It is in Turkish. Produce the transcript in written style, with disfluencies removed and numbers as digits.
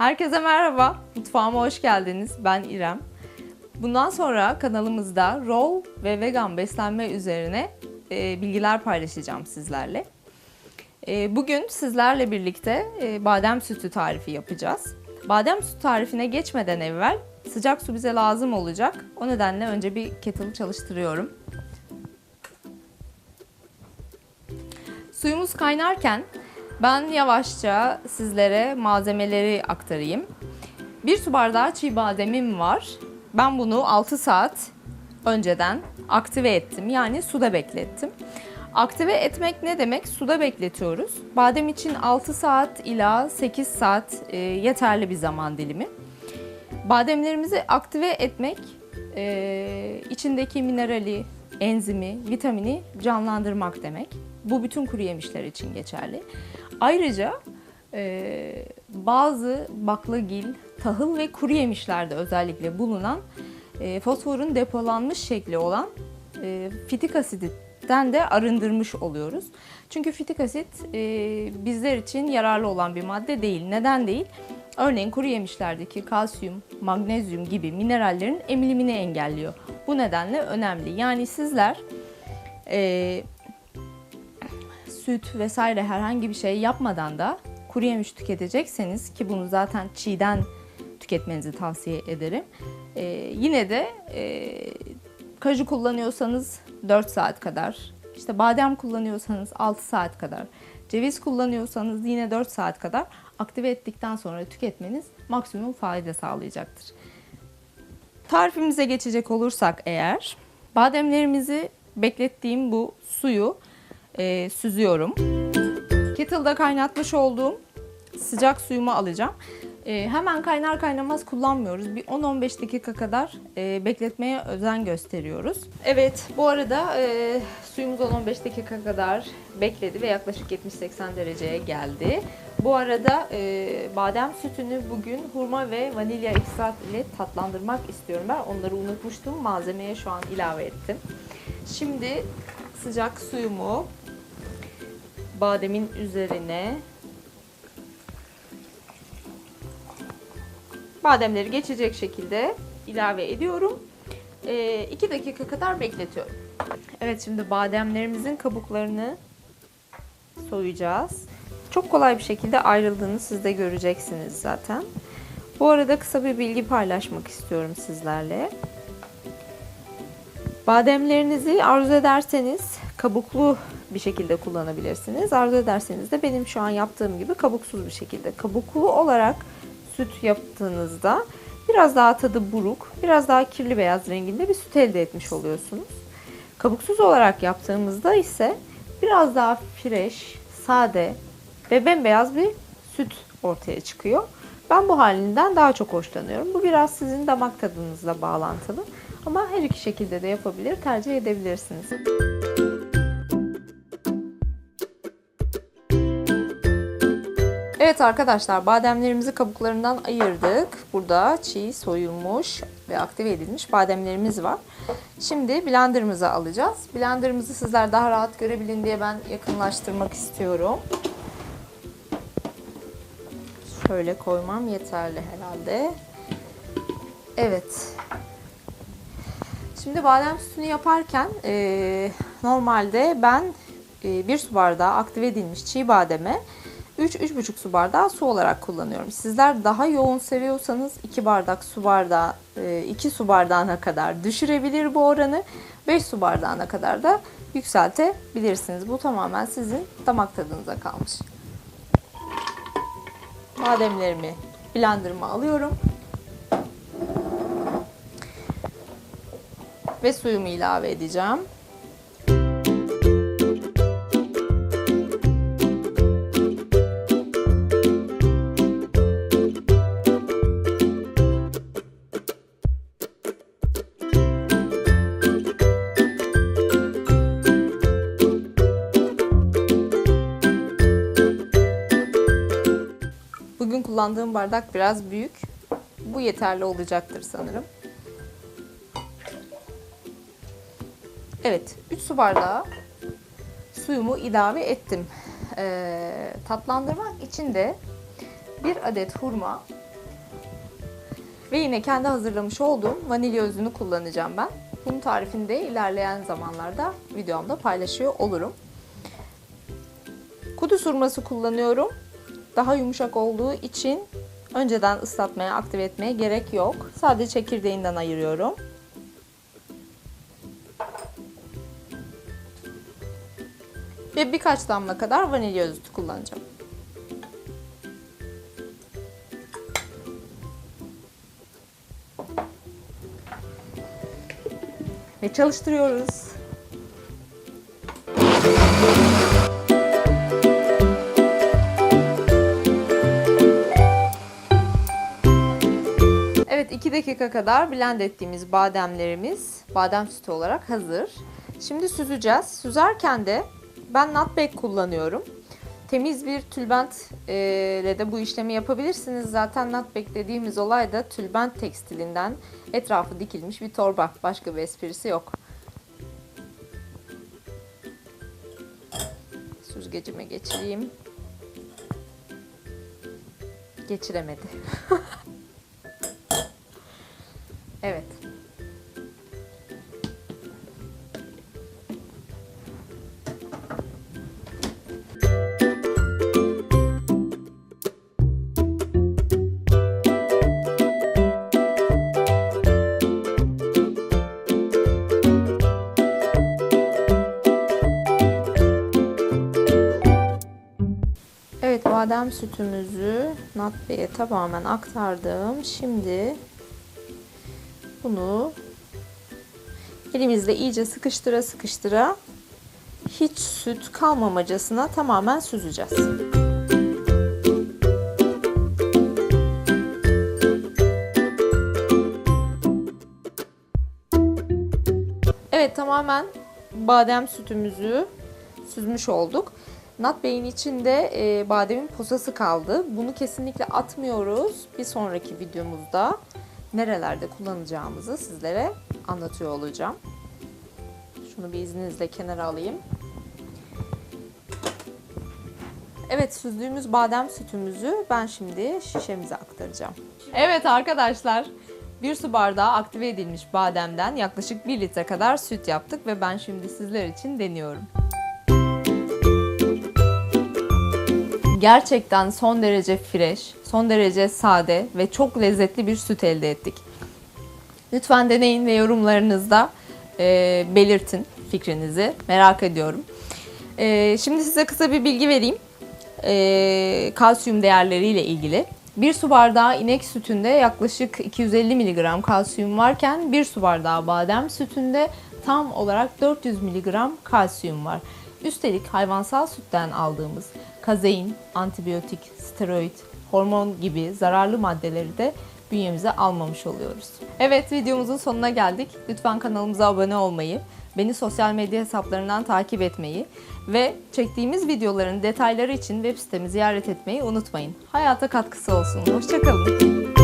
Herkese merhaba, mutfağıma hoş geldiniz. Ben İrem. Bundan sonra kanalımızda raw ve vegan beslenme üzerine bilgiler paylaşacağım sizlerle. Bugün sizlerle birlikte badem sütü tarifi yapacağız. Badem sütü tarifine geçmeden evvel sıcak su bize lazım olacak. O nedenle önce bir kettle'ı çalıştırıyorum. Suyumuz kaynarken ben yavaşça sizlere malzemeleri aktarayım. 1 su bardağı çiğ bademim var. Ben bunu 6 saat önceden aktive ettim. Yani suda beklettim. Aktive etmek ne demek? Suda bekletiyoruz. Badem için 6 saat ila 8 saat yeterli bir zaman dilimi. Bademlerimizi aktive etmek içindeki minerali, enzimi, vitamini canlandırmak demek. Bu bütün kuru yemişler için geçerli. Ayrıca bazı baklagil, tahıl ve kuru yemişlerde özellikle bulunan fosforun depolanmış şekli olan fitik asitten de arındırmış oluyoruz. Çünkü fitik asit bizler için yararlı olan bir madde değil. Neden değil? Örneğin kuru yemişlerdeki kalsiyum, magnezyum gibi minerallerin emilimini engelliyor. Bu nedenle önemli. Yani sizler süt vesaire herhangi bir şey yapmadan da kuru yemiş tüketecekseniz, ki bunu zaten çiğden tüketmenizi tavsiye ederim. Yine de kaju kullanıyorsanız 4 saat kadar, işte badem kullanıyorsanız 6 saat kadar, ceviz kullanıyorsanız yine 4 saat kadar aktive ettikten sonra tüketmeniz maksimum fayda sağlayacaktır. Tarifimize geçecek olursak eğer, bademlerimizi beklettiğim bu suyu süzüyorum. Kettle'da kaynatmış olduğum sıcak suyumu alacağım. Hemen kaynar kaynamaz kullanmıyoruz. Bir 10-15 dakika kadar bekletmeye özen gösteriyoruz. Evet, bu arada suyumuz 10-15 dakika kadar bekledi ve yaklaşık 70-80 dereceye geldi. Bu arada badem sütünü bugün hurma ve vanilya ekstrat ile tatlandırmak istiyorum ben. Onları unutmuştum. Malzemeye şu an ilave ettim. Şimdi sıcak suyumu bademin üzerine, bademleri geçecek şekilde ilave ediyorum. 2 dakika kadar bekletiyorum. Evet, şimdi bademlerimizin kabuklarını soyacağız. Çok kolay bir şekilde ayrıldığını siz de göreceksiniz zaten. Bu arada kısa bir bilgi paylaşmak istiyorum sizlerle. Bademlerinizi arzu ederseniz kabuklu bir şekilde kullanabilirsiniz. Arzu ederseniz de benim şu an yaptığım gibi kabuksuz bir şekilde. Kabuklu olarak süt yaptığınızda biraz daha tadı buruk, biraz daha kirli beyaz renginde bir süt elde etmiş oluyorsunuz. Kabuksuz olarak yaptığımızda ise biraz daha fresh, sade ve bembeyaz bir süt ortaya çıkıyor. Ben bu halinden daha çok hoşlanıyorum. Bu biraz sizin damak tadınızla bağlantılı. Ama her iki şekilde de yapabilir, tercih edebilirsiniz. Evet arkadaşlar, bademlerimizi kabuklarından ayırdık. Burada çiğ, soyulmuş ve aktive edilmiş bademlerimiz var. Şimdi blenderımıza alacağız. Blenderımızı sizler daha rahat görebilin diye ben yakınlaştırmak istiyorum. Şöyle koymam yeterli herhalde. Evet. Şimdi badem sütünü yaparken normalde ben 1 su bardağı aktive edilmiş çiğ bademe 3-3,5 su bardağı su olarak kullanıyorum. Sizler daha yoğun seviyorsanız 2 su bardağına kadar düşürebilir bu oranı. 5 su bardağına kadar da yükseltebilirsiniz. Bu tamamen sizin damak tadınıza kalmış. Bademlerimi blenderıma alıyorum. Ve suyumu ilave edeceğim. Bugün kullandığım bardak biraz büyük. Bu yeterli olacaktır sanırım. Evet, 3 su bardağı suyumu ilave ettim. Tatlandırmak için de 1 adet hurma Ve yine kendi hazırlamış olduğum vanilya özünü kullanacağım ben. Bunun tarifini de ilerleyen zamanlarda videomda paylaşıyor olurum. Kudüs hurması kullanıyorum. Daha yumuşak olduğu için önceden ıslatmaya, aktive etmeye gerek yok. Sadece çekirdeğinden ayırıyorum. Ve birkaç damla kadar vanilya özü kullanacağım. Ve çalıştırıyoruz. Evet, 2 dakika kadar blend ettiğimiz bademlerimiz badem sütü olarak hazır. Şimdi süzeceğiz. Süzerken de ben nutmeg kullanıyorum. Temiz bir tülbent ile de bu işlemi yapabilirsiniz. Zaten nutmeg dediğimiz olay da tülbent tekstilinden etrafı dikilmiş bir torba. Başka bir esprisi yok. Süzgecime geçireyim. Geçiremedi. Evet. Evet, badem sütümüzü nutmeg'e tamamen aktardım. Şimdi bunu elimizle iyice sıkıştıra sıkıştıra hiç süt kalmamacasına tamamen süzeceğiz. Evet, tamamen badem sütümüzü süzmüş olduk. Nutmeg'in içinde bademin posası kaldı. Bunu kesinlikle atmıyoruz. Bir sonraki videomuzda nerelerde kullanacağımızı sizlere anlatıyor olacağım. Şunu bir izninizle kenara alayım. Evet, süzdüğümüz badem sütümüzü ben şimdi şişemize aktaracağım. Evet arkadaşlar, 1 su bardağı aktive edilmiş bademden yaklaşık 1 litre kadar süt yaptık ve ben şimdi sizler için deniyorum. Gerçekten son derece fresh, son derece sade ve çok lezzetli bir süt elde ettik. Lütfen deneyin ve yorumlarınızda belirtin fikrinizi. Merak ediyorum. Şimdi size kısa bir bilgi vereyim. Kalsiyum değerleriyle ilgili. 1 su bardağı inek sütünde yaklaşık 250 mg kalsiyum varken 1 su bardağı badem sütünde tam olarak 400 mg kalsiyum var. Üstelik hayvansal sütten aldığımız kazein, antibiyotik, steroid, hormon gibi zararlı maddeleri de bünyemize almamış oluyoruz. Evet, videomuzun sonuna geldik. Lütfen kanalımıza abone olmayı, beni sosyal medya hesaplarından takip etmeyi ve çektiğimiz videoların detayları için web sitemi ziyaret etmeyi unutmayın. Hayata katkısı olsun. Hoşça kalın.